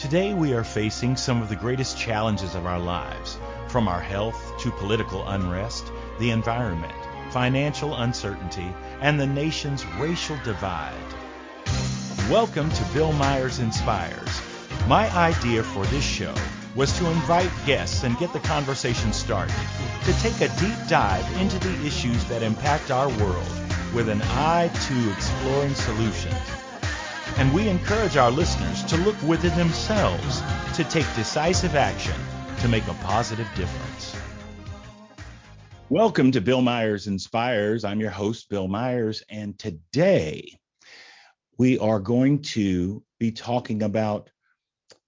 Today we are facing some of the greatest challenges of our lives, from our health to political unrest, the environment, financial uncertainty, and the nation's racial divide. Welcome to Bill Myers Inspires. My idea for this show was to invite guests and get the conversation started, to take a deep dive into the issues that impact our world with an eye to exploring solutions. And we encourage our listeners to look within themselves to take decisive action to make a positive difference. Welcome to Bill Myers Inspires. I'm your host, Bill Myers, and today we are going to be talking about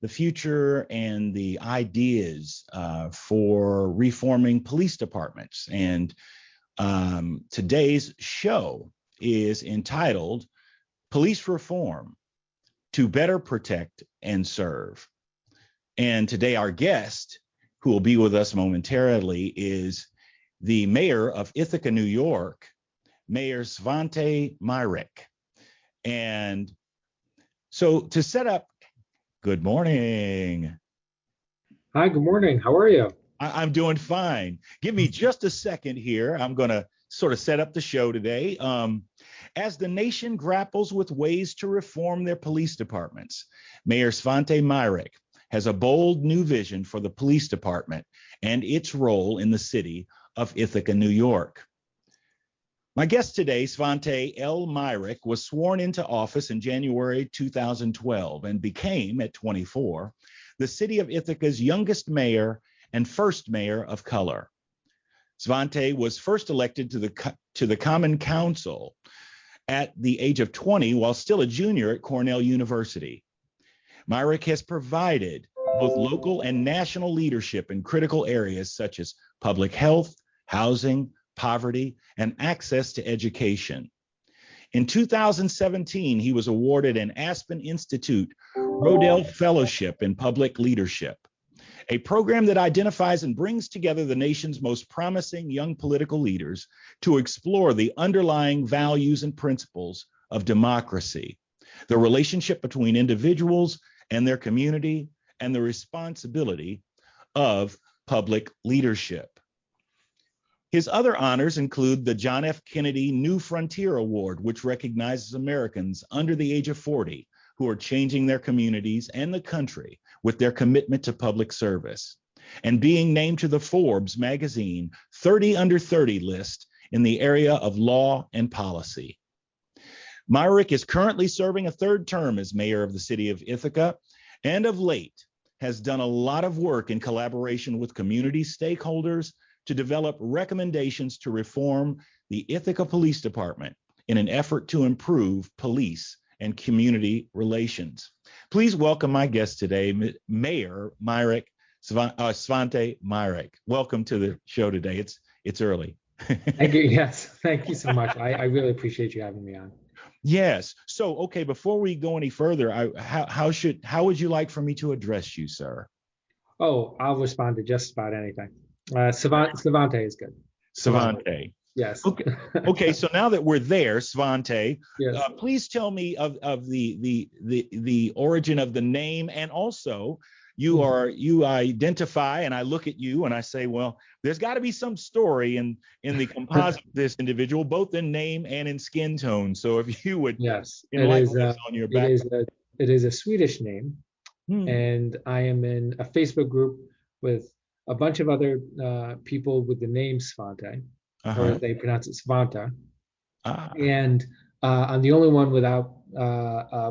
the future and the ideas for reforming police departments. And today's show is entitled Police Reform to Better Protect and Serve. And today our guest, who will be with us momentarily, is the mayor of Ithaca, New York, Mayor Svante Myrick. And so to set up, good morning. Hi, good morning. How are you? I'm doing fine. Give me just a second here. I'm going to sort of set up the show today. As the nation grapples with ways to reform their police departments, Mayor Svante Myrick has a bold new vision for the police department and its role in the city of Ithaca, New York. My guest today, Svante L. Myrick, was sworn into office in January 2012 and became, at 24, the city of Ithaca's youngest mayor and first mayor of color. Svante was first elected to the Common Council at the age of 20 while still a junior at Cornell University. Myrick has provided both local and national leadership in critical areas such as public health, housing, poverty, and access to education. In 2017, he was awarded an Aspen Institute-Rodel Fellowship in Public Leadership, a program that identifies and brings together the nation's most promising young political leaders to explore the underlying values and principles of democracy, the relationship between individuals and their community, and the responsibility of public leadership. His other honors include the John F. Kennedy New Frontier Award, which recognizes Americans under the age of 40 who are changing their communities and the country with their commitment to public service, and being named to the Forbes magazine 30 Under 30 list in the area of law and policy. Myrick is currently serving a third term as mayor of the city of Ithaca, and of late has done a lot of work in collaboration with community stakeholders to develop recommendations to reform the Ithaca Police Department in an effort to improve police and community relations. Please welcome my guest today, Mayor Myrick, Svante Myrick. Welcome to the show today. It's early. Thank you. Yes, thank you so much. I really appreciate you having me on. Yes. So, okay, before we go any further, how would you like for me to address you, sir? Oh, I'll respond to just about anything. Svante is good. Svante. Yes. Okay. So now that we're there, Svante, yes. Please tell me of the origin of the name, and also you identify, and I look at you and I say, well, there's got to be some story in the composite of this individual, both in name and in skin tone. So if you would, yes, enlighten us on your background. It is a Swedish name, and I am in a Facebook group with a bunch of other people with the name Svante, or they pronounce it Svanta. And I'm the only one without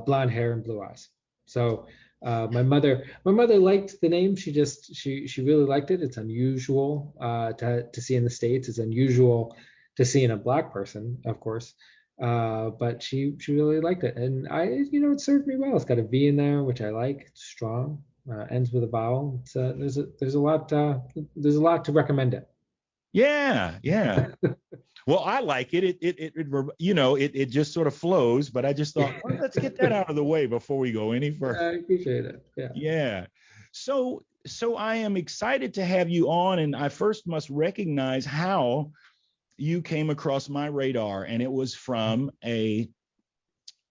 blonde hair and blue eyes. So my mother liked the name. She really liked it. It's unusual to see in the States. It's unusual to see in a Black person, of course. But she really liked it, and it served me well. It's got a V in there, which I like. It's strong. Ends with a vowel. It's, there's a lot to recommend it. Yeah. Well, I like it. It just sort of flows, but I just thought, well, let's get that out of the way before we go any further. I appreciate it. Yeah. So I am excited to have you on, and I first must recognize how you came across my radar, and it was from a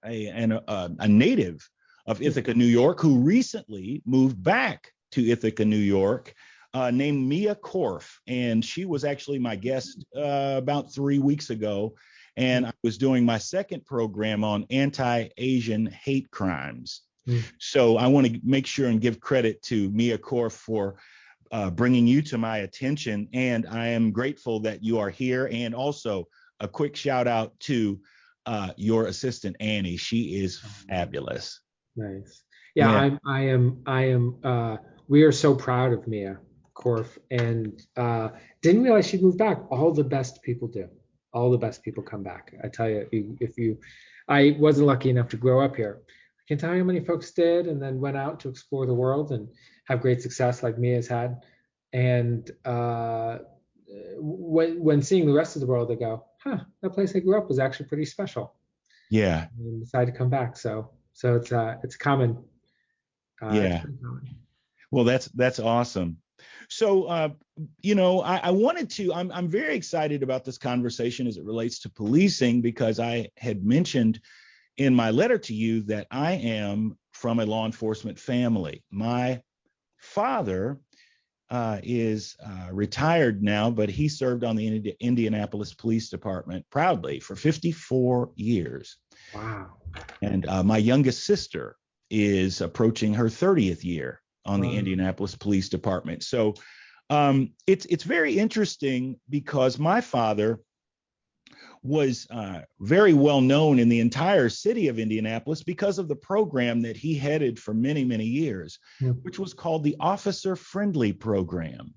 native of Ithaca, New York, who recently moved back to Ithaca, New York, named Mia Korf. And she was actually my guest about 3 weeks ago. And I was doing my second program on anti-Asian hate crimes. So I want to make sure and give credit to Mia Korf for bringing you to my attention. And I am grateful that you are here. And also a quick shout out to your assistant, Annie. She is fabulous. Nice. Yeah. We are so proud of Mia Korf, and didn't realize she moved back. All the best people do. All the best people come back. I tell you, I wasn't lucky enough to grow up here. I can tell you how many folks did and then went out to explore the world and have great success like Mia's had. And when seeing the rest of the world, they go, that place I grew up was actually pretty special. Yeah. And decide to come back. So it's common. Yeah. Well, that's awesome. So, I wanted to, I'm very excited about this conversation as it relates to policing, because I had mentioned in my letter to you that I am from a law enforcement family. My father is retired now, but he served on the Indianapolis Police Department proudly for 54 years. Wow. And my youngest sister is approaching her 30th year on the Indianapolis Police Department. So it's very interesting, because my father was very well known in the entire city of Indianapolis because of the program that he headed for many, many years, which was called the Officer Friendly Program.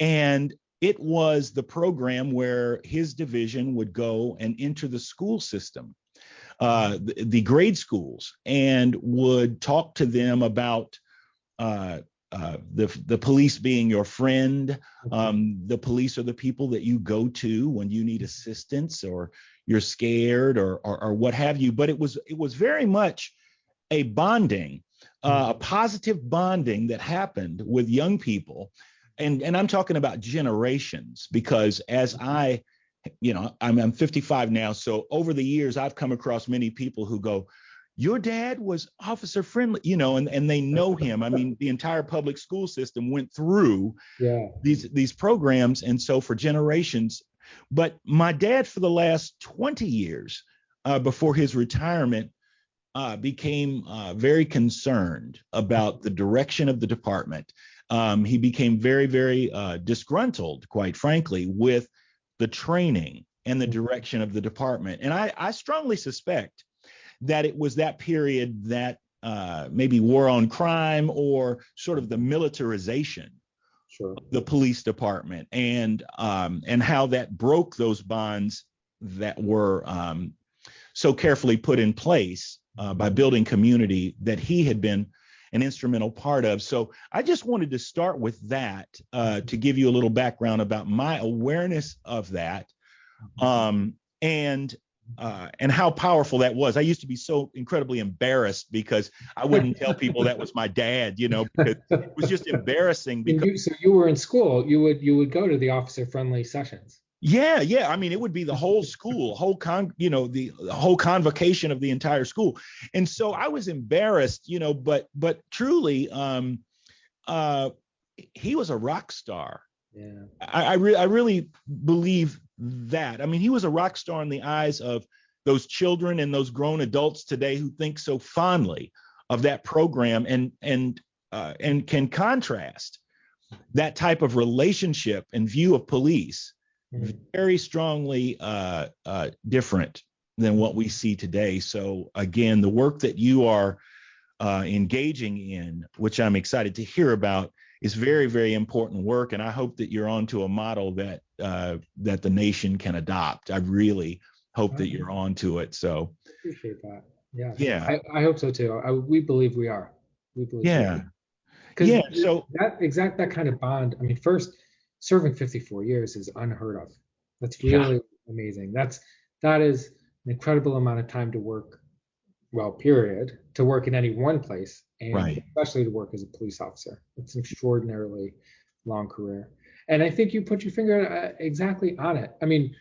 And it was the program where his division would go and enter the school system, the grade schools, and would talk to them about the police being your friend. The police are the people that you go to when you need assistance or you're scared or what have you. But it was very much a bonding, a positive bonding that happened with young people. And I'm talking about generations, because as I'm 55 now. So over the years, I've come across many people who go, your dad was Officer Friendly, and they know him. I mean, the entire public school system went through these programs. And so for generations, but my dad, for the last 20 years before his retirement, became very concerned about the direction of the department. He became very, very disgruntled, quite frankly, with the training and the direction of the department. And I strongly suspect that it was that period that maybe war on crime, or sort of the militarization of the police department, and how that broke those bonds that were so carefully put in place by building community that he had been an instrumental part of. So I just wanted to start with that to give you a little background about my awareness of that. And how powerful that was. I used to be so incredibly embarrassed because I wouldn't tell people that was my dad, because it was just embarrassing. So you were in school, you would go to the officer friendly sessions. Yeah. I mean, it would be the whole school, the whole convocation of the entire school. And so I was embarrassed, but truly, he was a rock star. Yeah. I really believe that. I mean, he was a rock star in the eyes of those children and those grown adults today who think so fondly of that program, and can contrast that type of relationship and view of police very strongly different than what we see today. So again, the work that you are engaging in, which I'm excited to hear about, is very, very important work. And I hope that you're onto a model that the nation can adopt. I really hope that you're onto it. So appreciate that. Yeah. Yeah. I hope so too. We believe we are. Yeah. So that kind of bond. I mean, first, serving 54 years is unheard of. That's really amazing. That is an incredible amount of time to work. Well, period, to work in any one place, and especially to work as a police officer. It's an extraordinarily long career. And I think you put your finger exactly on it. I mean,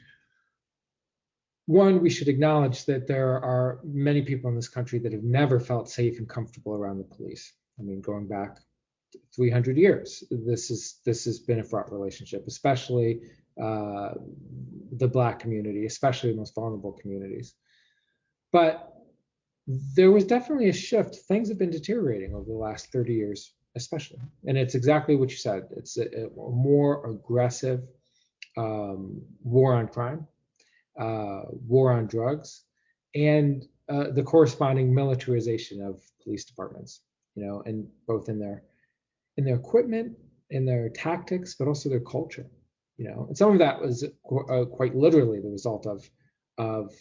one, we should acknowledge that there are many people in this country that have never felt safe and comfortable around the police. I mean, going back 300 years, this has been a fraught relationship, especially the Black community, especially the most vulnerable communities. But there was definitely a shift. Things have been deteriorating over the last 30 years, especially. And it's exactly what you said. It's a more aggressive war on crime, war on drugs, and the corresponding militarization of police departments, and both in their equipment, in their tactics, but also their culture, And some of that was quite literally the result of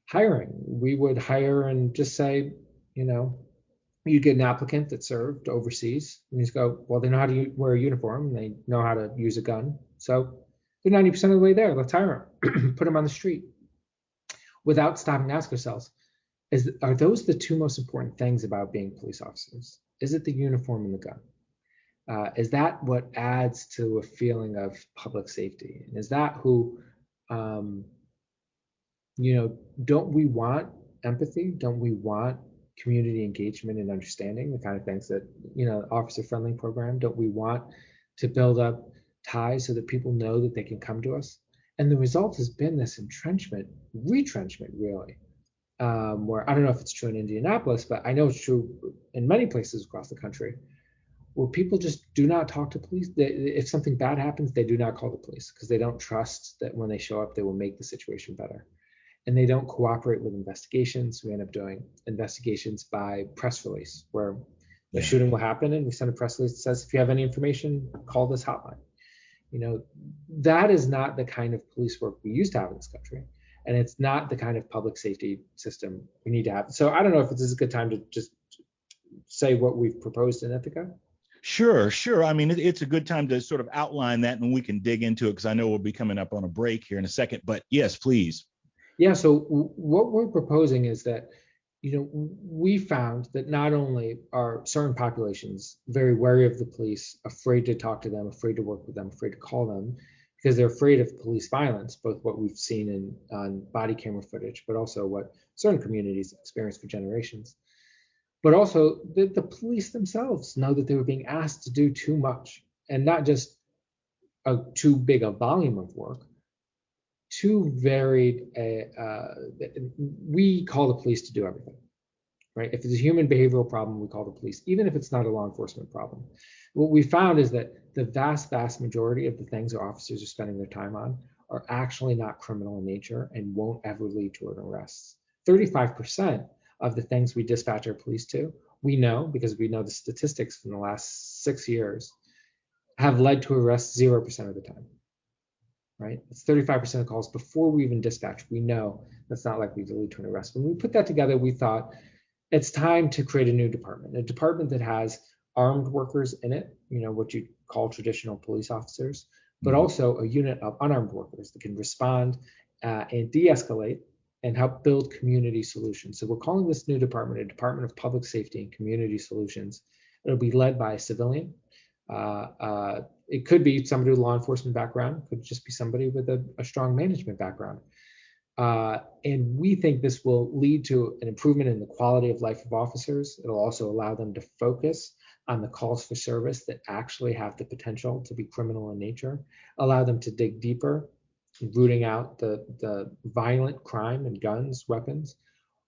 hiring. We would hire and just say, you'd get an applicant that served overseas, and you just go, well, they know how to wear a uniform, and they know how to use a gun, so they're 90% of the way there. Let's hire them, put them on the street, without stopping to ask ourselves, are those the two most important things about being police officers? Is it the uniform and the gun? Is that what adds to a feeling of public safety? And is that who, don't we want empathy? Don't we want community engagement and understanding, the kind of things that, officer friendly program? Don't we want to build up ties so that people know that they can come to us? And the result has been this retrenchment, really, where I don't know if it's true in Indianapolis, but I know it's true in many places across the country, where people just do not talk to police. If something bad happens, they do not call the police because they don't trust that when they show up, they will make the situation better. And they don't cooperate with investigations. We end up doing investigations by press release, where the shooting will happen and we send a press release that says, if you have any information, call this hotline. That is not the kind of police work we used to have in this country. And it's not the kind of public safety system we need to have. So I don't know if this is a good time to just say what we've proposed in Ithaca. Sure. I mean, it's a good time to sort of outline that, and we can dig into it because I know we'll be coming up on a break here in a second. But yes, please. Yeah, so what we're proposing is that, we found that not only are certain populations very wary of the police, afraid to talk to them, afraid to work with them, afraid to call them, because they're afraid of police violence, both what we've seen on body camera footage, but also what certain communities experience for generations. But also the police themselves know that they were being asked to do too much, and not just too big a volume of work, too varied. We call the police to do everything, right? If it's a human behavioral problem, we call the police, even if it's not a law enforcement problem. What we found is that the vast majority of the things our officers are spending their time on are actually not criminal in nature and won't ever lead to an arrest. 35% of the things we dispatch our police to, we know, because we know the statistics from the last 6 years, have led to arrests 0% of the time. Right? It's 35% of calls before we even dispatch. We know that's not likely to lead to an arrest. When we put that together, we thought it's time to create a new department, a department that has armed workers in it, what you call traditional police officers, but also a unit of unarmed workers that can respond and de-escalate and help build community solutions. So we're calling this new department a Department of Public Safety and Community Solutions. It'll be led by a civilian. It could be somebody with a law enforcement background, could just be somebody with a strong management background. And we think this will lead to an improvement in the quality of life of officers. It'll also allow them to focus on the calls for service that actually have the potential to be criminal in nature, allow them to dig deeper, rooting out the violent crime and guns, weapons,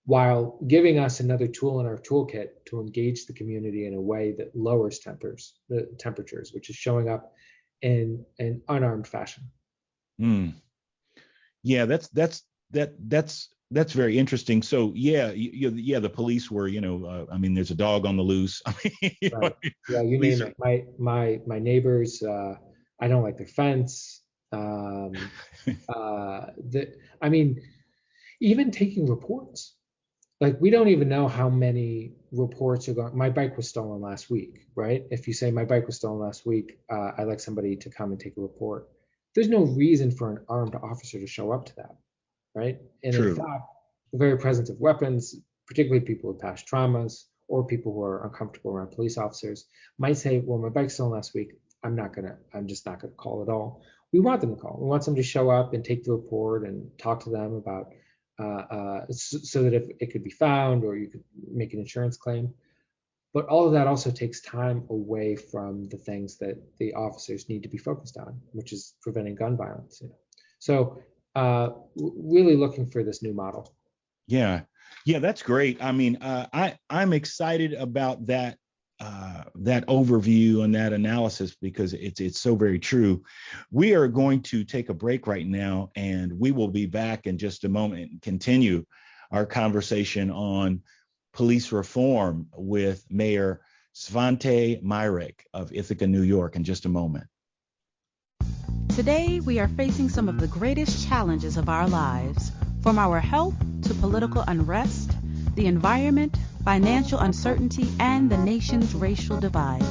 while giving us another tool in our toolkit to engage the community in a way that lowers temperatures, which is showing up in an unarmed fashion. Yeah, that's very interesting. So the police were, I mean, there's a dog on the loose. I mean, right. Yeah, you name it. My neighbors, I don't like their fence. I mean, even taking reports. Like, we don't even know how many reports are going. My bike was stolen last week, right? If you say my bike was stolen last week, I'd like somebody to come and take a report. There's no reason for an armed officer to show up to that, right? And True. In fact, the very presence of weapons, particularly people with past traumas or people who are uncomfortable around police officers, might say, well, my bike's stolen last week. I'm just not gonna call at all. We want them to call. We want somebody to show up and take the report and talk to them about so that if it could be found or you could make an insurance claim. But all of that also takes time away from the things that the officers need to be focused on, which is preventing gun violence. So really looking for this new model. Yeah, that's great. I mean, I'm excited about that that overview and that analysis because it's so very true. We are going to take a break right now, and we will be back in just a moment and continue our conversation on police reform with Mayor Svante Myrick of Ithaca, New York, in just a moment. Today, we are facing some of the greatest challenges of our lives, from our health to political unrest, the environment, financial uncertainty, and the nation's racial divide.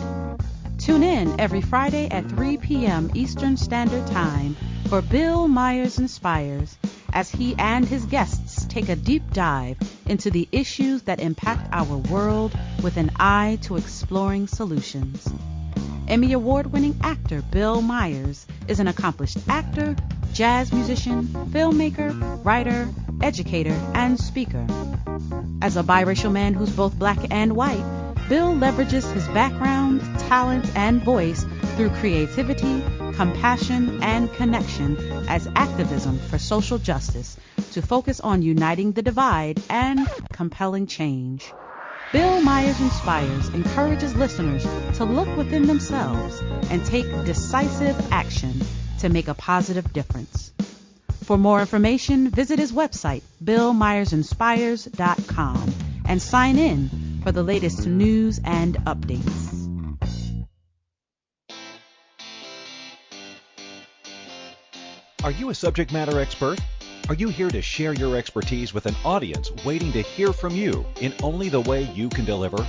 Tune in every Friday at 3 p.m. Eastern Standard Time for Bill Myers Inspires, as he and his guests take a deep dive into the issues that impact our world with an eye to exploring solutions. Emmy Award-winning actor Bill Myers is an accomplished actor, jazz musician, filmmaker, writer, educator, and speaker. As a biracial man who's both black and white, Bill leverages his background, talent, and voice through creativity, compassion, and connection as activism for social justice to focus on uniting the divide and compelling change. Bill Myers Inspires encourages listeners to look within themselves and take decisive action to make a positive difference. For more information, visit his website, billmyersinspires.com, and sign in for the latest news and updates. Are you a subject matter expert? Are you here to share your expertise with an audience waiting to hear from you in only the way you can deliver?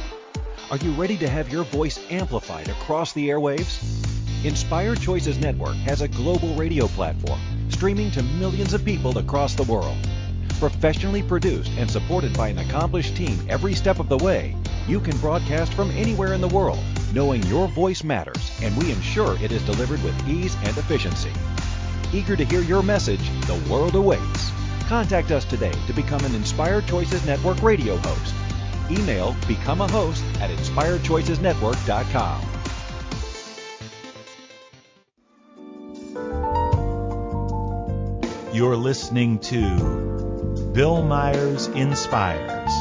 Are you ready to have your voice amplified across the airwaves? Inspired Choices Network has a global radio platform streaming to millions of people across the world. Professionally produced and supported by an accomplished team every step of the way, you can broadcast from anywhere in the world, knowing your voice matters, and we ensure it is delivered with ease and efficiency. Eager to hear your message, the world awaits. Contact us today to become an Inspired Choices Network radio host. Email becomeahost@inspiredchoicesnetwork.com. You're listening to Bill Myers Inspires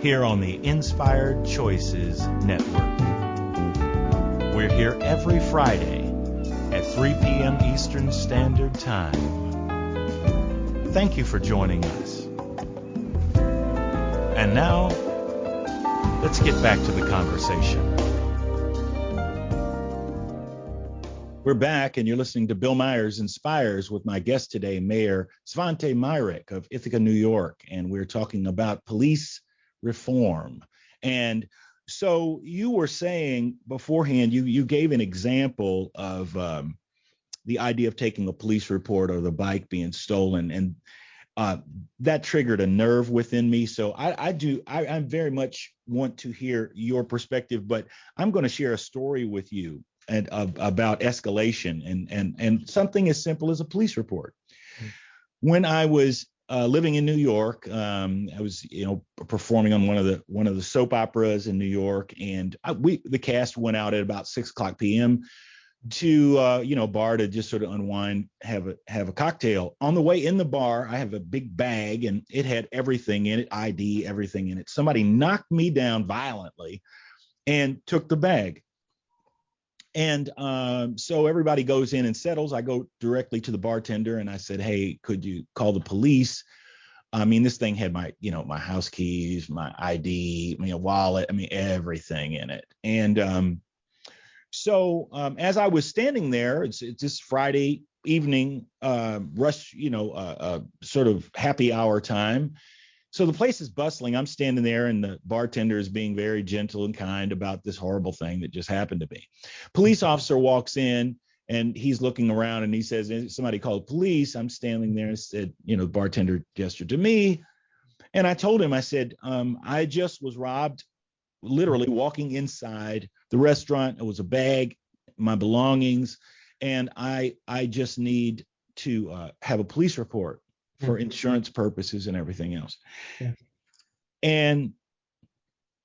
here on the Inspired Choices Network. We're here every Friday at 3 p.m. Eastern Standard Time. Thank you for joining us. And now, let's get back to the conversation. We're back, and you're listening to Bill Myers Inspires with my guest today, Mayor Svante Myrick of Ithaca, New York, and we're talking about police reform. And so you were saying beforehand, you gave an example of the idea of taking a police report or the bike being stolen, and that triggered a nerve within me. So I very much want to hear your perspective, but I'm going to share a story with you and about escalation and something as simple as a police report. When I was living in New York, I was performing on one of the soap operas in New York, and the cast went out at about 6:00 p.m. to a bar to just sort of unwind, have a cocktail. On the way in the bar, I have a big bag and it had everything in it, ID, everything in it. Somebody knocked me down violently and took the bag. And so everybody goes in and settles. I go directly to the bartender and I said, "Hey, could you call the police? I mean, this thing had my house keys, my ID, wallet, everything in it." And so as I was standing there, it's this Friday evening rush, sort of happy hour time. So the place is bustling. I'm standing there and the bartender is being very gentle and kind about this horrible thing that just happened to me. Police officer walks in and he's looking around and he says, "Somebody called police." I'm standing there and said, the bartender gestured to me. And I told him, I said, I just was robbed, literally walking inside the restaurant. It was a bag, my belongings, and I just need to have a police report. for insurance purposes and everything else. Yeah. And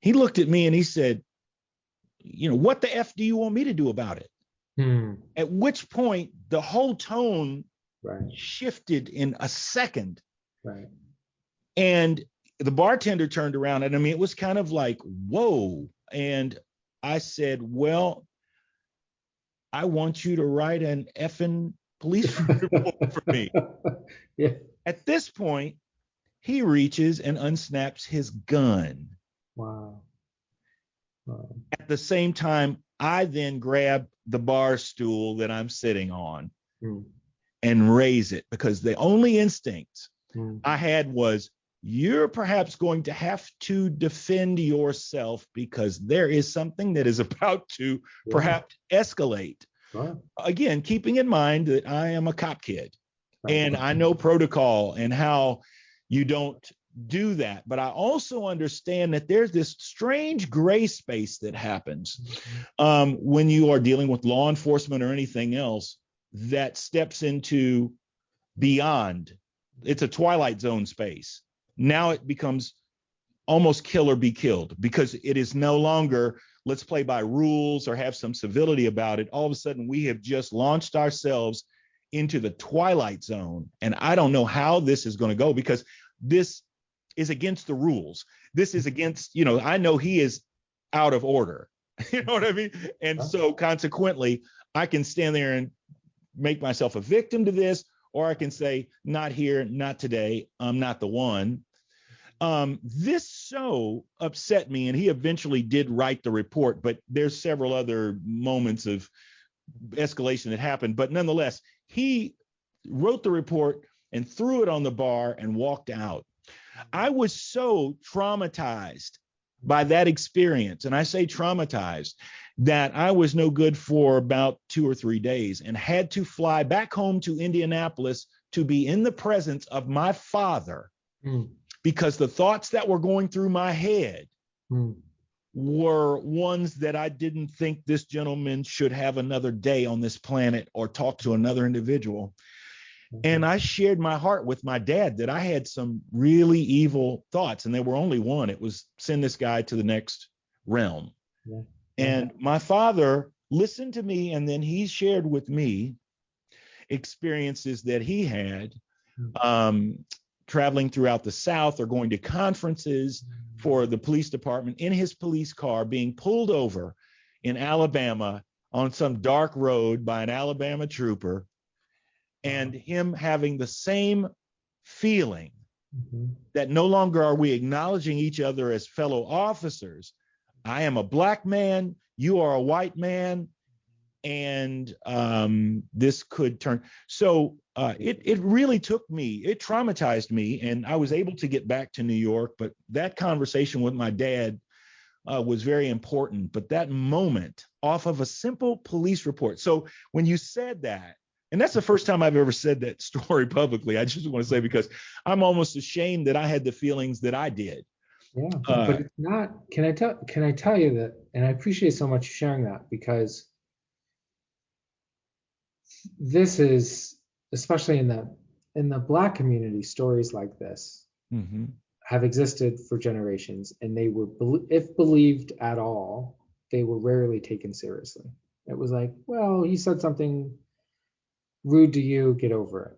he looked at me and he said, what the F do you want me to do about it? At which point the whole tone shifted in a second. Right. And the bartender turned around, and I mean, it was kind of like, whoa. And I said, well, I want you to write an effing police report for me. Yeah. At this point, he reaches and unsnaps his gun. Wow. At the same time, I then grab the bar stool that I'm sitting on and raise it, because the only instinct I had was, you're perhaps going to have to defend yourself, because there is something that is about to perhaps escalate. Wow. Again, keeping in mind that I am a cop kid and I know protocol and how you don't do that. But I also understand that there's this strange gray space that happens when you are dealing with law enforcement or anything else that steps into beyond. It's a twilight zone space. Now it becomes almost kill or be killed, because it is no longer let's play by rules or have some civility about it. All of a sudden, we have just launched ourselves into the twilight zone. And I don't know how this is going to go, because this is against the rules. This is against, I know he is out of order. You know what I mean? And so consequently, I can stand there and make myself a victim to this, or I can say, not here, not today, I'm not the one. This so upset me, and he eventually did write the report, but there's several other moments of escalation that happened. But nonetheless, he wrote the report and threw it on the bar and walked out. I was so traumatized by that experience, and I say traumatized, that I was no good for about 2 or 3 days and had to fly back home to Indianapolis to be in the presence of my father, because the thoughts that were going through my head were ones that I didn't think this gentleman should have another day on this planet or talk to another individual. And I shared my heart with my dad that I had some really evil thoughts, and there were only one. It was send this guy to the next realm. Yeah. And my father listened to me, and then he shared with me experiences that he had traveling throughout the South or going to conferences for the police department in his police car, being pulled over in Alabama on some dark road by an Alabama trooper, and him having the same feeling that no longer are we acknowledging each other as fellow officers. I am a black man, you are a white man, and this could turn. So it really took me, it traumatized me, and I was able to get back to New York. But that conversation with my dad was very important. But that moment off of a simple police report. So when you said that, and that's the first time I've ever said that story publicly, I just want to say, because I'm almost ashamed that I had the feelings that I did. Yeah, but it's not. Can I tell you that? And I appreciate so much sharing that, because this is, especially in the Black community, stories like this have existed for generations, and they were, if believed at all, they were rarely taken seriously. It was like, well, he said something rude to you, get over it.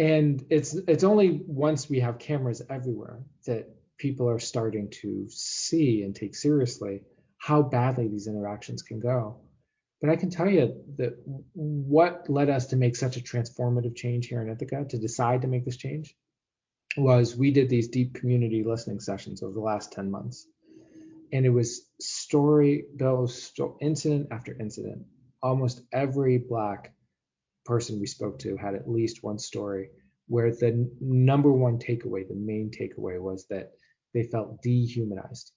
And it's only once we have cameras everywhere that people are starting to see and take seriously how badly these interactions can go. But I can tell you that what led us to make such a transformative change here in Ithaca, to decide to make this change, was we did these deep community listening sessions over the last 10 months. And it was incident after incident. Almost every Black person we spoke to had at least one story where the number one takeaway, the main takeaway, was that they felt dehumanized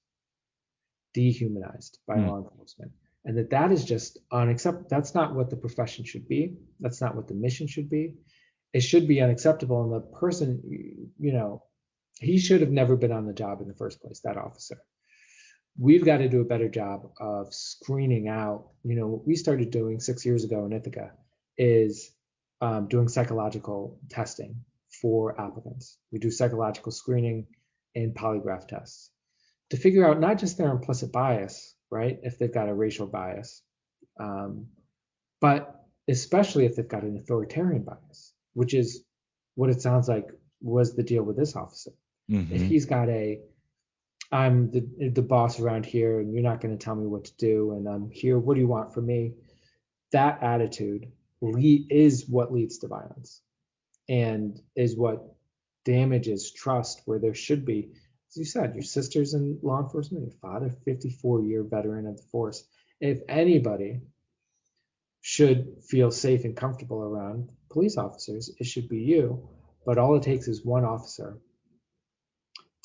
by law enforcement. And that is just unacceptable. That's not what the profession should be. That's not what the mission should be. It should be unacceptable. And the person, he should have never been on the job in the first place, that officer. We've got to do a better job of screening out. What we started doing 6 years ago in Ithaca is doing psychological testing for applicants. We do psychological screening and polygraph tests to figure out not just their implicit bias, right, if they've got a racial bias, but especially if they've got an authoritarian bias, which is what it sounds like was the deal with this officer. If he's got I'm the boss around here and you're not going to tell me what to do and I'm here, what do you want from me? That attitude is what leads to violence and is what damages trust where there should be. As you said, your sister's in law enforcement, your father, 54-year veteran of the force. If anybody should feel safe and comfortable around police officers, it should be you. But all it takes is one officer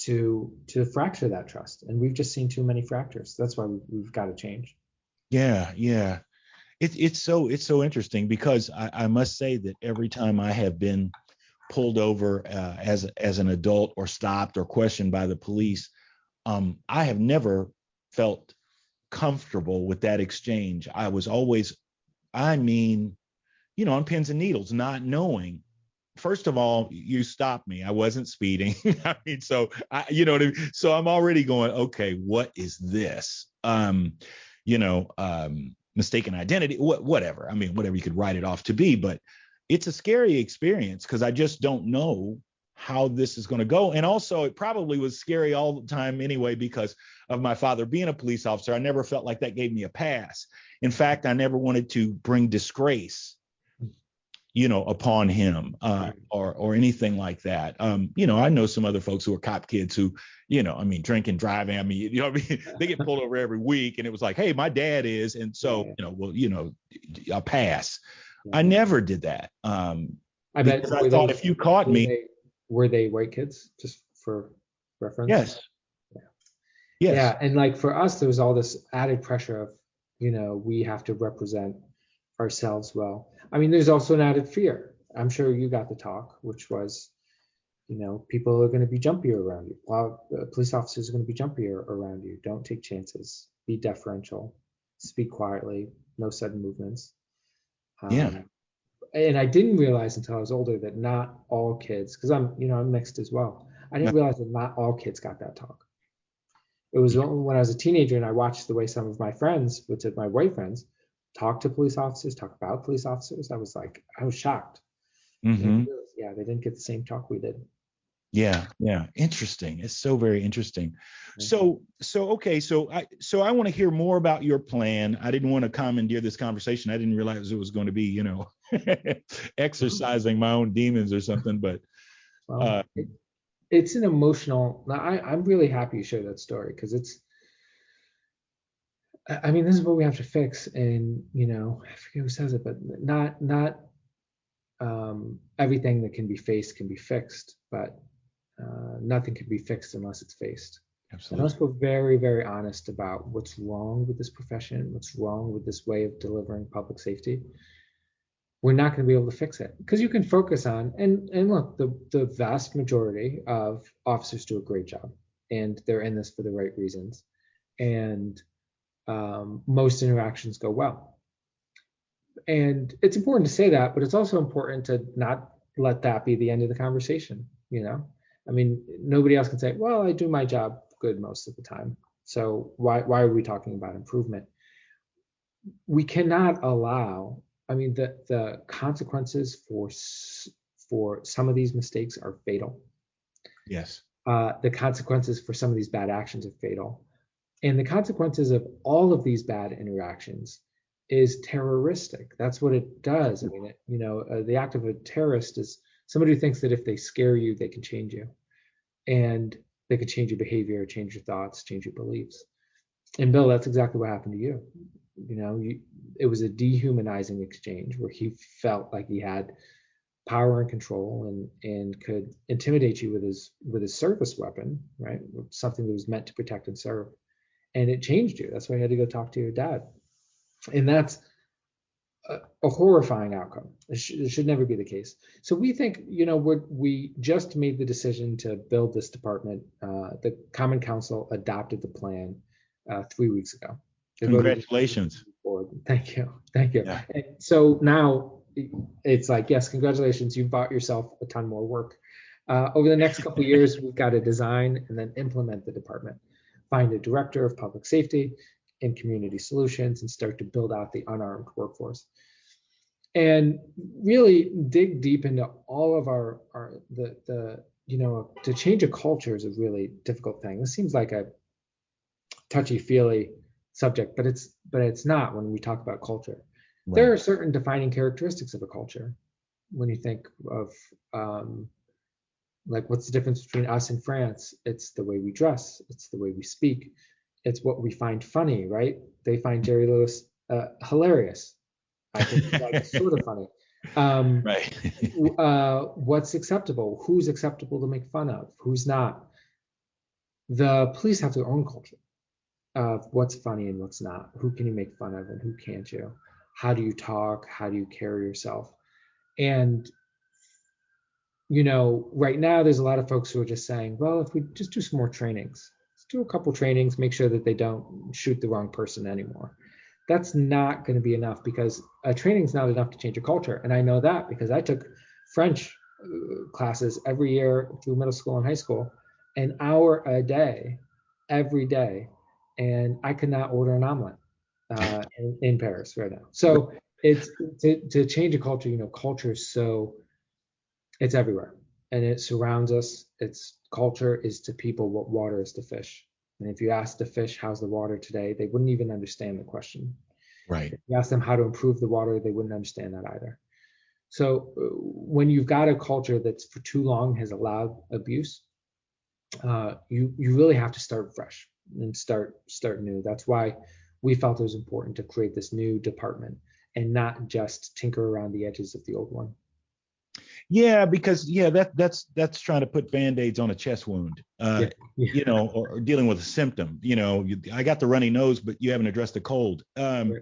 to fracture that trust. And we've just seen too many fractures. That's why we've got to change. Yeah. It's so interesting because I must say that every time I have been pulled over as an adult or stopped or questioned by the police, I have never felt comfortable with that exchange. I was always, on pins and needles, not knowing. First of all, you stopped me. I wasn't speeding. So I'm already going, okay, what is this? Mistaken identity, whatever. Whatever you could write it off to be, but it's a scary experience because I just don't know how this is going to go. And also it probably was scary all the time anyway, because of my father being a police officer. I never felt like that gave me a pass. In fact, I never wanted to bring disgrace upon him or anything like that. I know some other folks who are cop kids who, drinking, driving. They get pulled over every week and it was like, hey, my dad is. And so, a pass. I never did that. I bet I thought if you caught me. Were they white kids, just for reference? Yes. Yeah. Yes. Yeah. And like for us, there was all this added pressure of, we have to represent ourselves well. There's also an added fear. I'm sure you got the talk, which was, people are going to be jumpier around you. Well, police officers are going to be jumpier around you. Don't take chances. Be deferential. Speak quietly. No sudden movements. And I didn't realize until I was older that not all kids, because I'm mixed as well. I didn't realize that not all kids got that talk. It was when I was a teenager and I watched the way some of my friends, which are my white friends, talk to police officers, talk about police officers. I was shocked. Mm-hmm. They didn't get the same talk we did. Yeah. Interesting. It's so very interesting. Mm-hmm. So I want to hear more about your plan. I didn't want to commandeer this conversation. I didn't realize it was going to be, exercising my own demons or something. But it's an emotional. I'm really happy you shared that story because it's. This is what we have to fix, and I forget who says it, but not everything that can be faced can be fixed, but nothing can be fixed unless it's faced. Absolutely. Unless we're very, very honest about what's wrong with this profession, what's wrong with this way of delivering public safety, we're not going to be able to fix it. Because you can focus on, and look, the vast majority of officers do a great job, and they're in this for the right reasons, and most interactions go well. And it's important to say that, but it's also important to not let that be the end of the conversation. Nobody else can say, well, I do my job good most of the time, so why are we talking about improvement? We cannot allow, the consequences for some of these mistakes are fatal. Yes. The consequences for some of these bad actions are fatal. And the consequences of all of these bad interactions is terroristic. That's what it does. The act of a terrorist is somebody who thinks that if they scare you, they can change you. And they could change your behavior, change your thoughts, change your beliefs. And Bill, that's exactly what happened to you. It was a dehumanizing exchange where he felt like he had power and control and could intimidate you with his service weapon, right? Something that was meant to protect and serve. And it changed you. That's why you had to go talk to your dad. And that's a horrifying outcome. It should never be the case. So we think, we just made the decision to build this department. The Common Council adopted the plan 3 weeks ago. Congratulations. Thank you. Yeah. And so now it's like, yes, congratulations, you've bought yourself a ton more work. Over the next couple of years, we've got to design and then implement the department, find a director of public safety and community solutions, and start to build out the unarmed workforce. And really dig deep into all of to change a culture is a really difficult thing. This seems like a touchy-feely subject, but it's not when we talk about culture. Right. There are certain defining characteristics of a culture. When you think of like, what's the difference between us and France? It's the way we dress, it's the way we speak, it's what we find funny, right? They find Jerry Lewis hilarious. I think like sort of funny. Right. What's acceptable? Who's acceptable to make fun of? Who's not? The police have their own culture of what's funny and what's not. Who can you make fun of and who can't you? How do you talk? How do you carry yourself? And right now there's a lot of folks who are just saying, well, if we just do some more trainings, let's do a couple trainings, make sure that they don't shoot the wrong person anymore. That's not going to be enough, because training is not enough to change a culture. And I know that because I took French classes every year through middle school and high school, an hour a day, every day. And I could not order an omelet in Paris right now. So it's to change a culture, culture is it's everywhere and it surrounds us. Culture is to people what water is to fish. And if you ask the fish, how's the water today? They wouldn't even understand the question. Right. If you ask them how to improve the water, they wouldn't understand that either. So when you've got a culture that's for too long has allowed abuse, you really have to start fresh and start new. That's why we felt it was important to create this new department and not just tinker around the edges of the old one. Yeah, because that's trying to put Band-Aids on a chest wound, or dealing with a symptom. I got the runny nose, but you haven't addressed the cold. So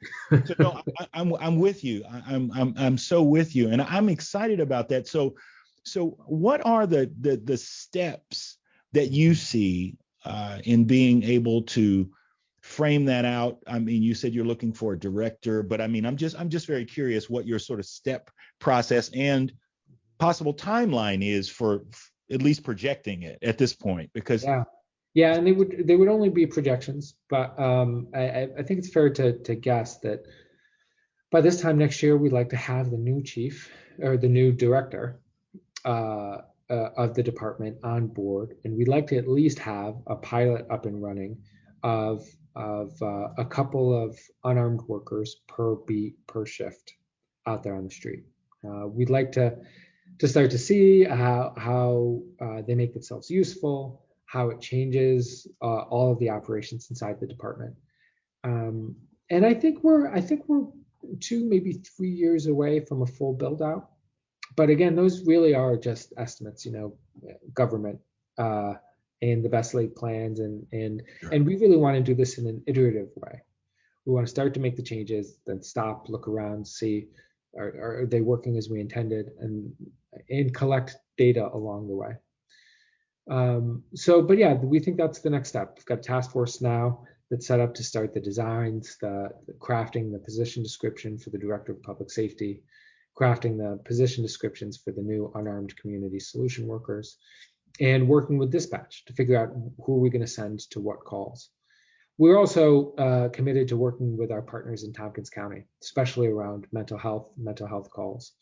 no, I'm with you. I'm so with you, and I'm excited about that. So what are the steps that you see in being able to frame that out? I mean, you said you're looking for a director, but I mean, I'm just very curious what your sort of step process and possible timeline is for at least projecting it at this point, because and they would only be projections, but I think it's fair to guess that by this time next year we'd like to have the new chief or the new director of the department on board, and we'd like to at least have a pilot up and running of a couple of unarmed workers per beat per shift out there on the street. We'd like to start to see how they make themselves useful, how it changes all of the operations inside the department. And I think we're 2, maybe 3 years away from a full build out. But again, those really are just estimates, government and the best laid plans, and we really want to do this in an iterative way. We want to start to make the changes, then stop, look around, see are they working as we intended, and collect data along the way. But we think that's the next step. We've got a task force now that's set up to start the designs, the crafting the position description for the director of public safety, crafting the position descriptions for the new unarmed community solution workers, and working with dispatch to figure out who are we going to send to what calls. We're also committed to working with our partners in Tompkins County, especially around mental health calls.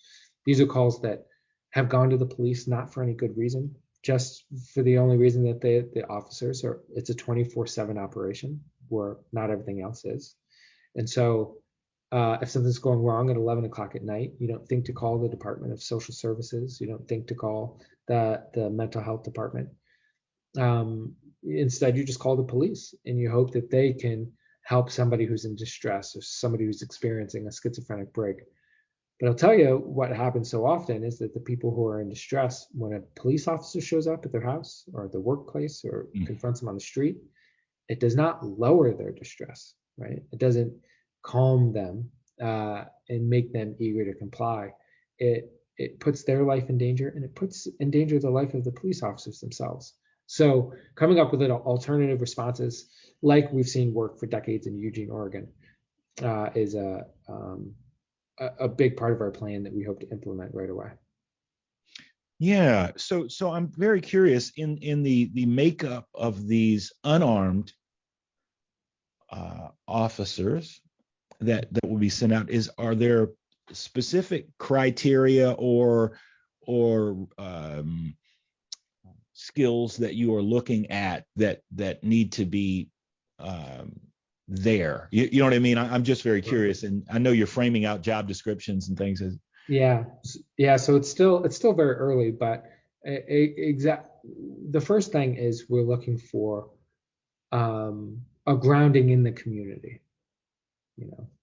These are calls that have gone to the police not for any good reason, just for the only reason that the officers it's a 24/7 operation where not everything else is. And so if something's going wrong at 11 o'clock at night, you don't think to call the Department of Social Services. You don't think to call the mental health department. Instead, you just call the police and you hope that they can help somebody who's in distress or somebody who's experiencing a schizophrenic break. But I'll tell you what happens so often is that the people who are in distress, when a police officer shows up at their house or the workplace or confronts them on the street, it does not lower their distress, right? It doesn't calm them and make them eager to comply. It puts their life in danger, and it puts in danger the life of the police officers themselves. So coming up with alternative responses, like we've seen work for decades in Eugene, Oregon, is a a big part of our plan that we hope to implement right away. Yeah. So I'm very curious in the makeup of these unarmed officers that will be sent out. Are there specific criteria or skills that you are looking at that need to be there? You know what I mean? I'm just very curious, and I know you're framing out job descriptions and things. Yeah. So it's still very early, but the first thing is we're looking for a grounding in the community.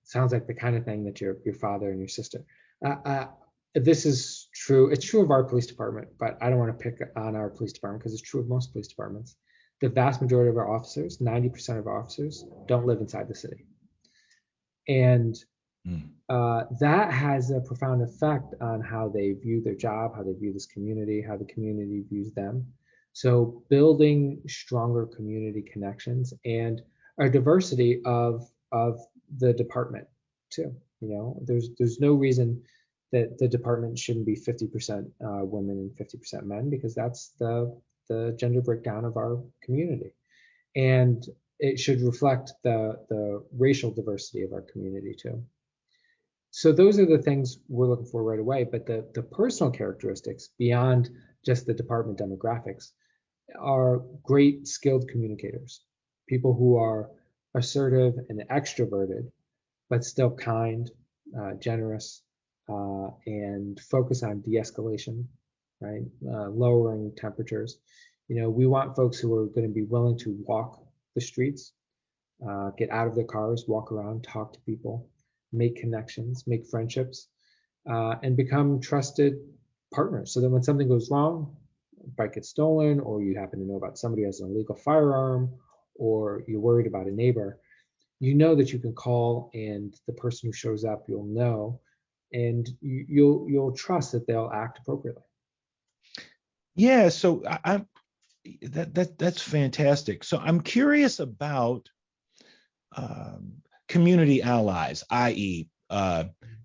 Sounds like the kind of thing that your father and your sister. This is true. It's true of our police department, but I don't want to pick on our police department because it's true of most police departments. The vast majority of our officers, 90% of our officers, don't live inside the city. And that has a profound effect on how they view their job, how they view this community, how the community views them. So building stronger community connections and a diversity of the department too. There's no reason that the department shouldn't be 50% women and 50% men, because that's the gender breakdown of our community. And it should reflect the racial diversity of our community too. So those are the things we're looking for right away. But the personal characteristics beyond just the department demographics are great skilled communicators, people who are assertive and extroverted, but still kind, generous, and focus on de-escalation, right? Lowering temperatures. We want folks who are going to be willing to walk the streets, get out of their cars, walk around, talk to people, make connections, make friendships, and become trusted partners. So that when something goes wrong, a bike gets stolen, or you happen to know about somebody who has an illegal firearm, or you're worried about a neighbor, you know that you can call, and the person who shows up, you'll know, and you'll trust that they'll act appropriately. Yeah, so that's fantastic. So I'm curious about community allies, i.e.,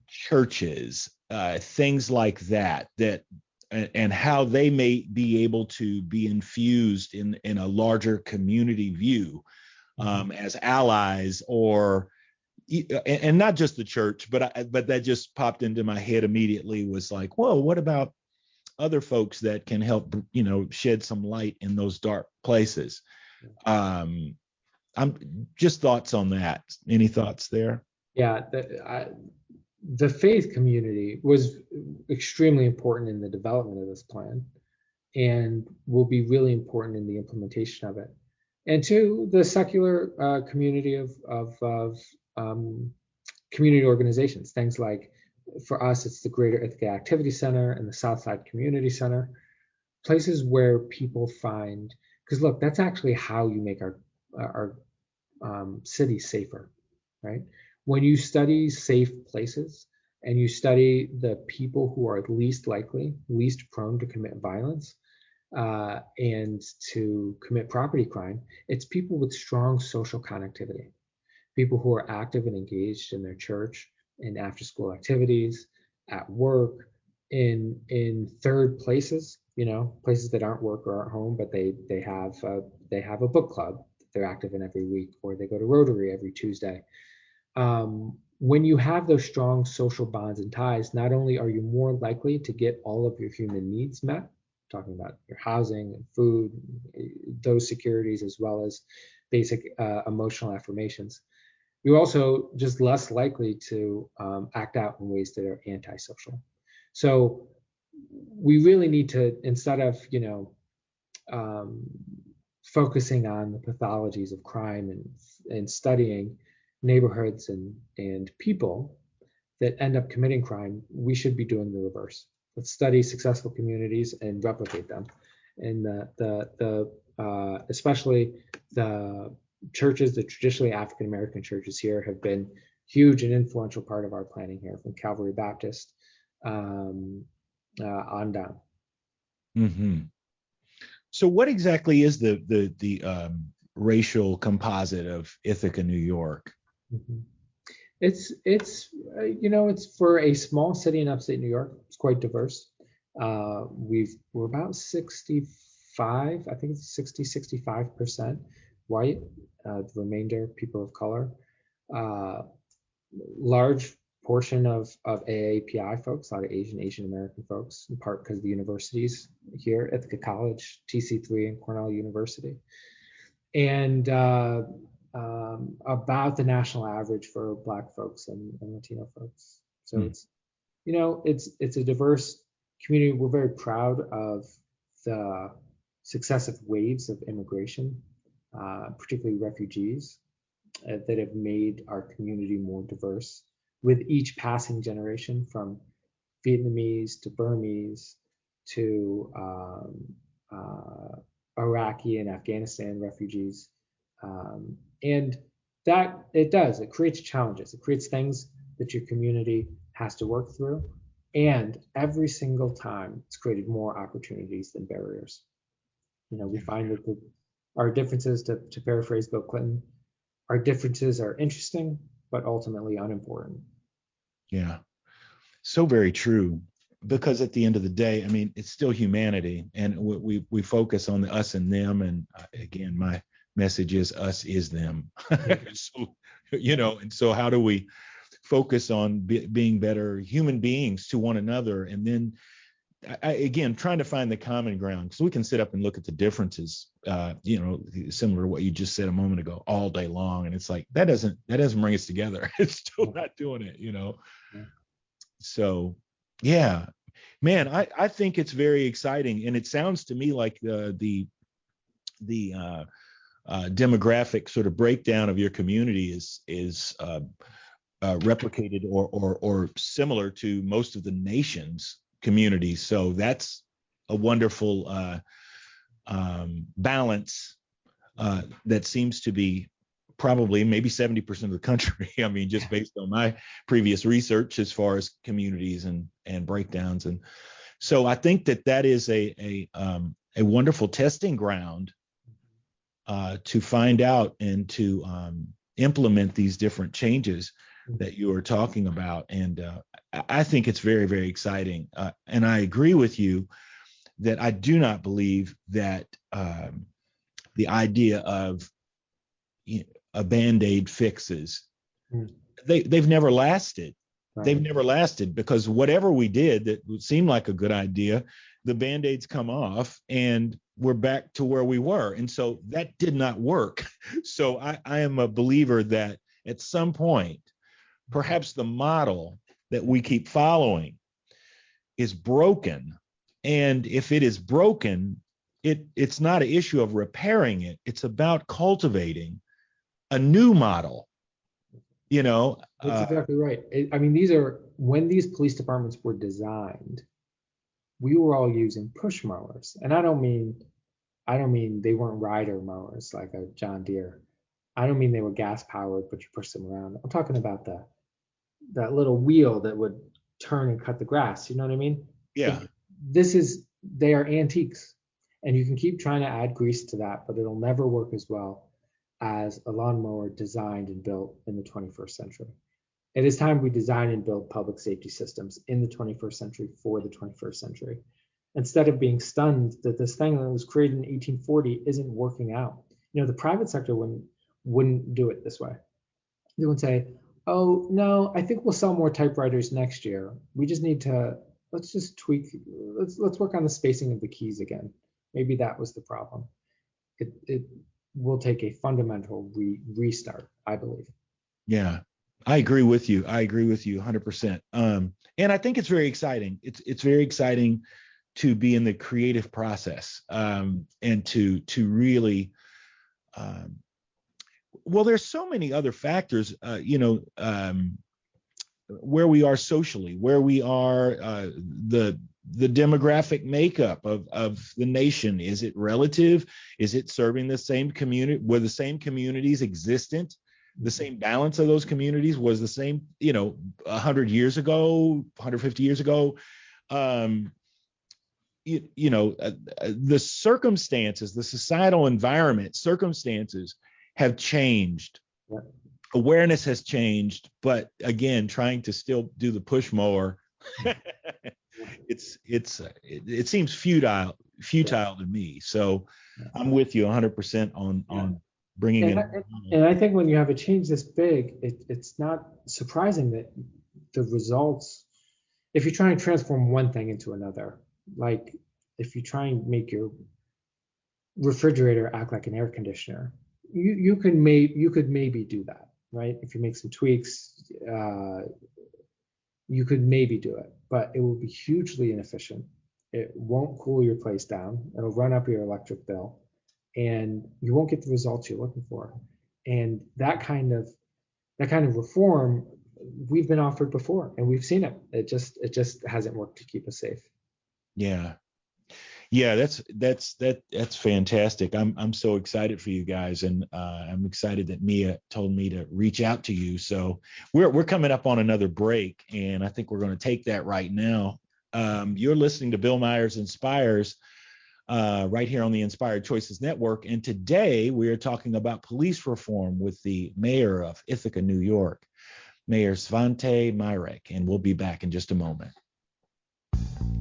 churches, things like that, and how they may be able to be infused in a larger community view as allies, or and not just the church, but that just popped into my head immediately, was like, whoa, what about other folks that can help, shed some light in those dark places? I'm just thoughts on that. Any thoughts there? Yeah, the faith community was extremely important in the development of this plan, and will be really important in the implementation of it. And two, the secular community of community organizations, things like, for us, it's the Greater Ithaca Activity Center and the Southside Community Center, places where people find, because look, that's actually how you make our city safer, right? When you study safe places and you study the people who are least likely, least prone to commit violence and to commit property crime, it's people with strong social connectivity, people who are active and engaged in their church, in after-school activities, at work, in third places, places that aren't work or aren't home, but they have a book club that they're active in every week, or they go to Rotary every Tuesday. When you have those strong social bonds and ties, not only are you more likely to get all of your human needs met, talking about your housing and food, those securities, as well as basic emotional affirmations, you're also just less likely to act out in ways that are antisocial. So we really need to, instead of focusing on the pathologies of crime and studying neighborhoods and people that end up committing crime, we should be doing the reverse. Let's study successful communities and replicate them. And especially the churches, the traditionally African American churches here, have been huge and influential part of our planning here, from Calvary Baptist on down. Mm-hmm. So what exactly is the racial composite of Ithaca, New York? Mm-hmm. It's for a small city in upstate New York. It's quite diverse. We're about 65, I think it's 65% white, the remainder people of color. Large portion of AAPI folks, a lot of Asian American folks, in part because of the universities here, Ithaca College, TC3, and Cornell University. And about the national average for Black folks and Latino folks. So it's a diverse community. We're very proud of the successive waves of immigration, particularly refugees, that have made our community more diverse with each passing generation, from Vietnamese to Burmese to Iraqi and Afghanistan refugees. And that it creates challenges. It creates things that your community has to work through. And every single time it's created more opportunities than barriers. We find that our differences, to paraphrase Bill Clinton, our differences are interesting, but ultimately unimportant. Yeah, so very true. Because at the end of the day, I mean, it's still humanity, and we focus on the us and them. And again, my message is us is them. So, and so how do we focus on being better human beings to one another? And then again, trying to find the common ground, because we can sit up and look at the differences, similar to what you just said a moment ago, all day long. And it's like, that doesn't bring us together. It's still not doing it, Yeah. So, yeah, man, I think it's very exciting. And it sounds to me like the demographic sort of breakdown of your community is replicated or similar to most of the nation's communities. So that's a wonderful balance that seems to be probably maybe 70% of the country. I mean, just based on my previous research as far as communities and breakdowns. And so I think that is a wonderful testing ground to find out and to implement these different changes that you are talking about. And I think it's very, very exciting. And I agree with you that I do not believe that the idea of a Band-Aid fixes, they've never lasted. Right. They've never lasted, because whatever we did that would seem like a good idea, the Band-Aids come off and we're back to where we were. And so that did not work. So I am a believer that at some point, perhaps the model that we keep following is broken. And if it is broken, it's not an issue of repairing it. It's about cultivating a new model, That's exactly right. I mean, when these police departments were designed, we were all using push mowers. And I don't mean they weren't rider mowers like a John Deere. I don't mean they were gas powered, but you push them around. I'm talking about that little wheel that would turn and cut the grass. You know what I mean? Yeah. They are antiques, and you can keep trying to add grease to that, but it'll never work as well as a lawnmower designed and built in the 21st century. It is time we design and build public safety systems in the 21st century for the 21st century, instead of being stunned that this thing that was created in 1840 isn't working out. The private sector wouldn't do it this way. They would say, oh, no, I think we'll sell more typewriters next year. We just need to, let's just tweak, let's work on the spacing of the keys again. Maybe that was the problem. It will take a fundamental restart, I believe. Yeah, I agree with you. 100%. And I think it's very exciting. It's very exciting to be in the creative process, and to really, well, there's so many other factors, where we are socially, where we are, the demographic makeup of the nation. Is it relative? Is it serving the same community? Were the same communities existent? The same balance of those communities was the same, 100 years ago, 150 years ago. The circumstances, the societal environment, circumstances have changed awareness has changed, but again, trying to still do the push mower, it seems futile to me. So I'm with you 100% on bringing it. And I think when you have a change this big, it's not surprising that the results, if you try and transform one thing into another, like if you try and make your refrigerator act like an air conditioner, you could maybe do that, right? If you make some tweaks, you could maybe do it, but it will be hugely inefficient. It won't cool your place down. It'll run up your electric bill, and you won't get the results you're looking for. And that kind of reform we've been offered before, and we've seen it. It just hasn't worked to keep us safe. Yeah, that's fantastic. I'm so excited for you guys, and I'm excited that Mia told me to reach out to you. So we're coming up on another break, and I think we're going to take that right now. You're listening to Bill Myers Inspires right here on the Inspired Choices Network, and today we are talking about police reform with the mayor of Ithaca, New York, Mayor Svante Myrick, and we'll be back in just a moment.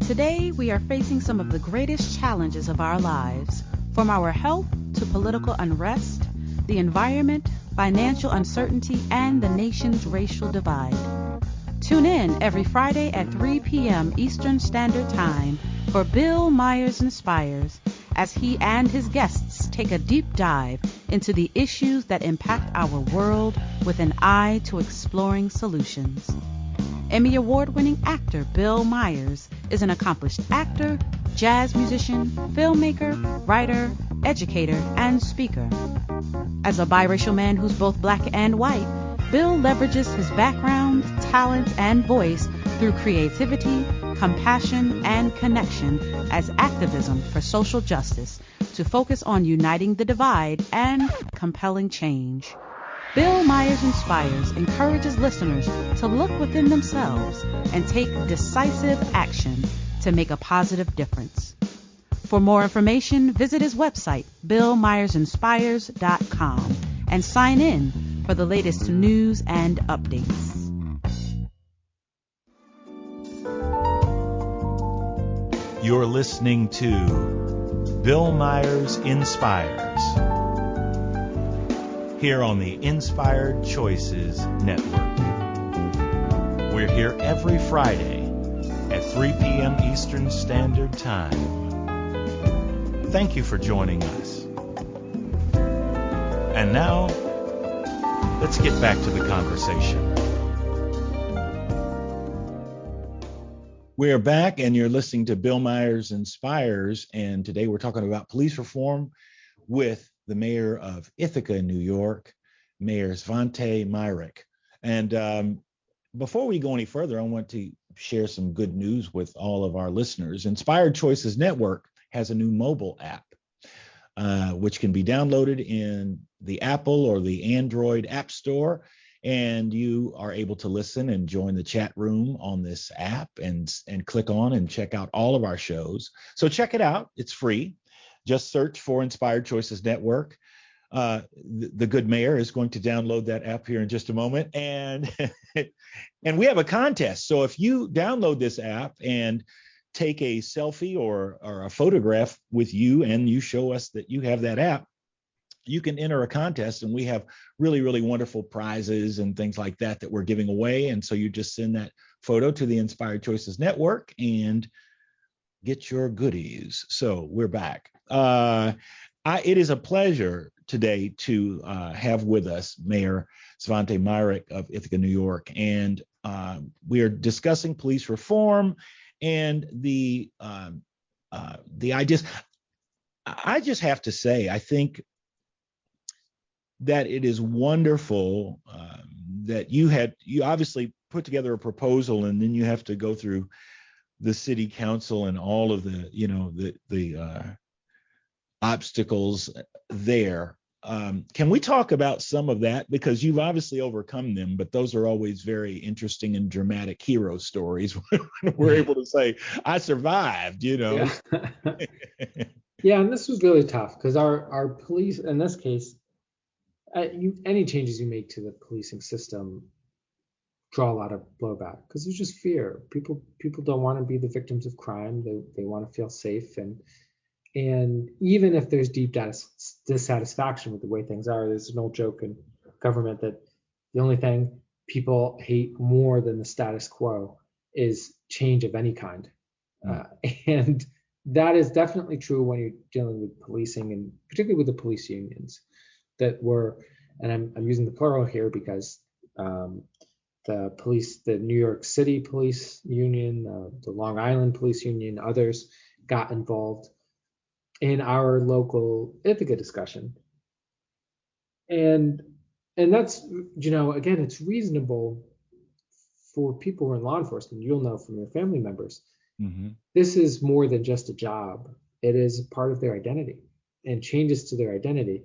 Today, we are facing some of the greatest challenges of our lives, from our health to political unrest, the environment, financial uncertainty, and the nation's racial divide. Tune in every Friday at 3 p.m. Eastern Standard Time for Bill Myers Inspires, as he and his guests take a deep dive into the issues that impact our world with an eye to exploring solutions. Emmy Award-winning actor Bill Myers is an accomplished actor, jazz musician, filmmaker, writer, educator, and speaker. As a biracial man who's both black and white, Bill leverages his background, talent, and voice through creativity, compassion, and connection as activism for social justice to focus on uniting the divide and compelling change. Bill Myers Inspires encourages listeners to look within themselves and take decisive action to make a positive difference. For more information, visit his website, billmyersinspires.com, and sign in for the latest news and updates. You're listening to Bill Myers Inspires here on the Inspired Choices Network. We're here every Friday at 3 p.m. Eastern Standard Time. Thank you for joining us. And now, let's get back to the conversation. We're back, and you're listening to Bill Myers Inspires, and today we're talking about police reform with the mayor of Ithaca, New York, Mayor Svante Myrick. And before we go any further, I want to share some good news with all of our listeners. Inspired Choices Network has a new mobile app, which can be downloaded in the Apple or the Android App Store. And you are able to listen and join the chat room on this app and click on and check out all of our shows. So check it out. It's free. Just search for Inspired Choices Network. The good mayor is going to download that app here in just a moment. And and we have a contest. So if you download this app and take a selfie or a photograph with you and you show us that you have that app, you can enter a contest, and we have really, really wonderful prizes and things like that we're giving away. And so you just send that photo to the Inspired Choices Network and get your goodies. So we're back. It is a pleasure today to have with us Mayor Svante Myrick of Ithaca, New York. And we are discussing police reform and the ideas. I just have to say, I think that it is wonderful that you obviously put together a proposal, and then you have to go through the city council and all of the obstacles there. Can we talk about some of that? Because you've obviously overcome them, but those are always very interesting and dramatic hero stories when we're able to say, I survived, Yeah. Yeah, and this was really tough because our police, in this case, any changes you make to the policing system draw a lot of blowback because there's just fear. People don't want to be the victims of crime. They want to feel safe, and even if there's deep dissatisfaction with the way things are, there's an old joke in government that the only thing people hate more than the status quo is change of any kind. And that is definitely true when you're dealing with policing, and particularly with the police unions that were, and I'm using the plural here because the New York City Police Union, the Long Island Police Union, others got involved in our local Ithaca discussion. And that's, again, it's reasonable for people who are in law enforcement. You'll know from your family members. Mm-hmm. This is more than just a job. It is part of their identity, and changes to their identity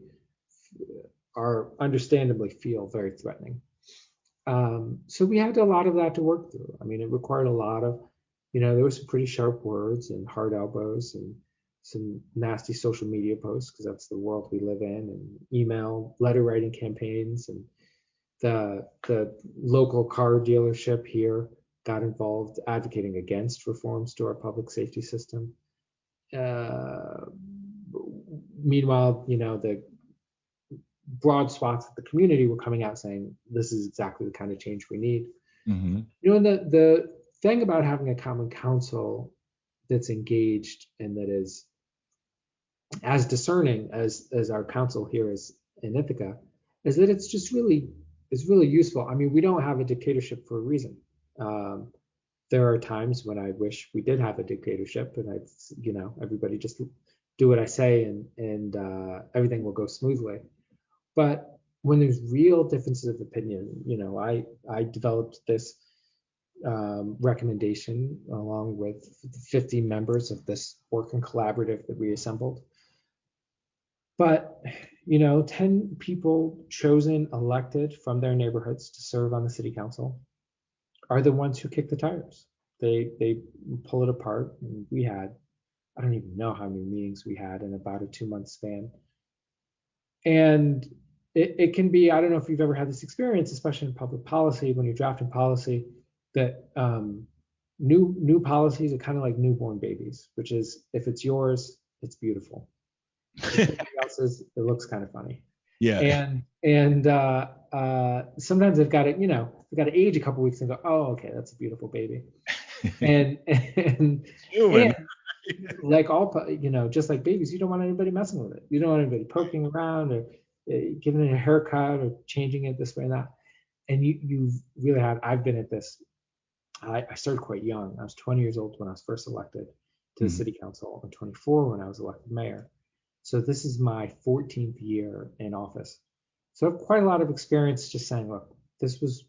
are understandably feel very threatening. So we had a lot of that to work through. I mean, it required a lot of, there were some pretty sharp words and hard elbows and some nasty social media posts, because that's the world we live in, and email, letter writing campaigns, and the local car dealership here got involved advocating against reforms to our public safety system. Meanwhile, the broad swaths of the community were coming out saying this is exactly the kind of change we need. Mm-hmm. And the thing about having a common council that's engaged and that is as discerning as our council here is in Ithaca is that it's just really useful. I mean, we don't have a dictatorship for a reason. There are times when I wish we did have a dictatorship, and everybody just do what I say and everything will go smoothly. But when there's real differences of opinion, I developed this recommendation along with 50 members of this working collaborative that we assembled. But 10 people chosen, elected from their neighborhoods to serve on the city council are the ones who kick the tires. They pull it apart. And we had, I don't even know how many meetings we had in about a 2-month span. And it can be, I don't know if you've ever had this experience, especially in public policy, when you're drafting policy, that new policies are kind of like newborn babies, which is if it's yours, it's beautiful. If somebody else's, it looks kind of funny. Yeah. And sometimes they've got to age a couple weeks and go, oh, okay, that's a beautiful baby. and like all, just like babies, you don't want anybody messing with it. You don't want anybody poking around or giving it a haircut or changing it this way and that. And you really have, I've been at this, I started quite young. I was 20 years old when I was first elected to the city council, and 24 when I was elected mayor. So this is my 14th year in office. So I have quite a lot of experience just saying, look, this was,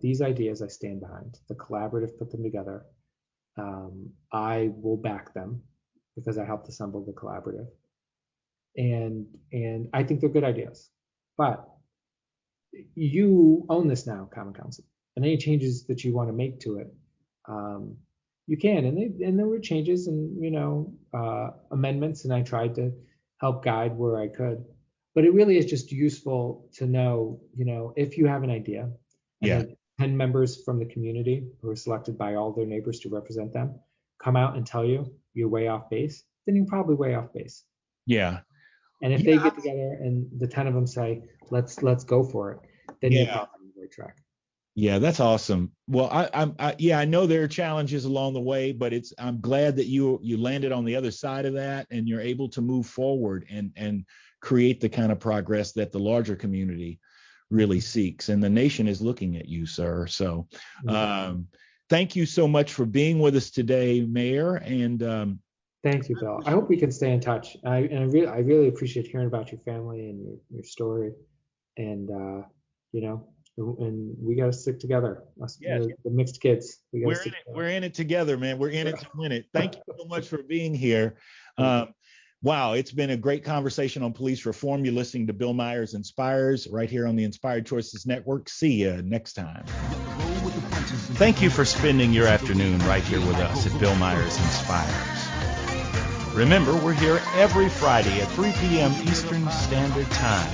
these ideas I stand behind. The collaborative put them together. I will back them because I helped assemble the collaborative. And I think they're good ideas. But you own this now, Common Council. And any changes that you want to make to it, you can. And there were changes and amendments, and I tried to help guide where I could. But it really is just useful to know, if you have an idea, and 10 members from the community who are selected by all their neighbors to represent them come out and tell you you're way off base, then you're probably way off base. Yeah. And if they get together and the 10 of them say, let's go for it, then you're probably on the right track. Yeah, that's awesome. Well, I know there are challenges along the way, but I'm glad that you landed on the other side of that and you're able to move forward and create the kind of progress that the larger community really seeks. And the nation is looking at you, sir. So thank you so much for being with us today, Mayor. And thank you, Bill. I hope we can stay in touch. I really appreciate hearing about your family and your story. And and we got to stick together. The mixed kids. We're in it together, man. We're in it to win it. Thank you so much for being here. Wow, it's been a great conversation on police reform. You're listening to Bill Myers Inspires right here on the Inspired Choices Network. See you next time. Thank you for spending your afternoon right here with us at Bill Myers Inspires. Remember, we're here every Friday at 3 p.m. Eastern Standard Time.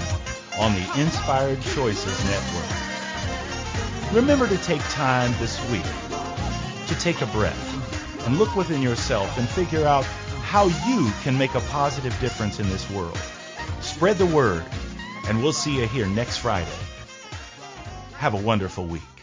on the Inspired Choices Network. Remember to take time this week to take a breath and look within yourself and figure out how you can make a positive difference in this world. Spread the word, and we'll see you here next Friday. Have a wonderful week.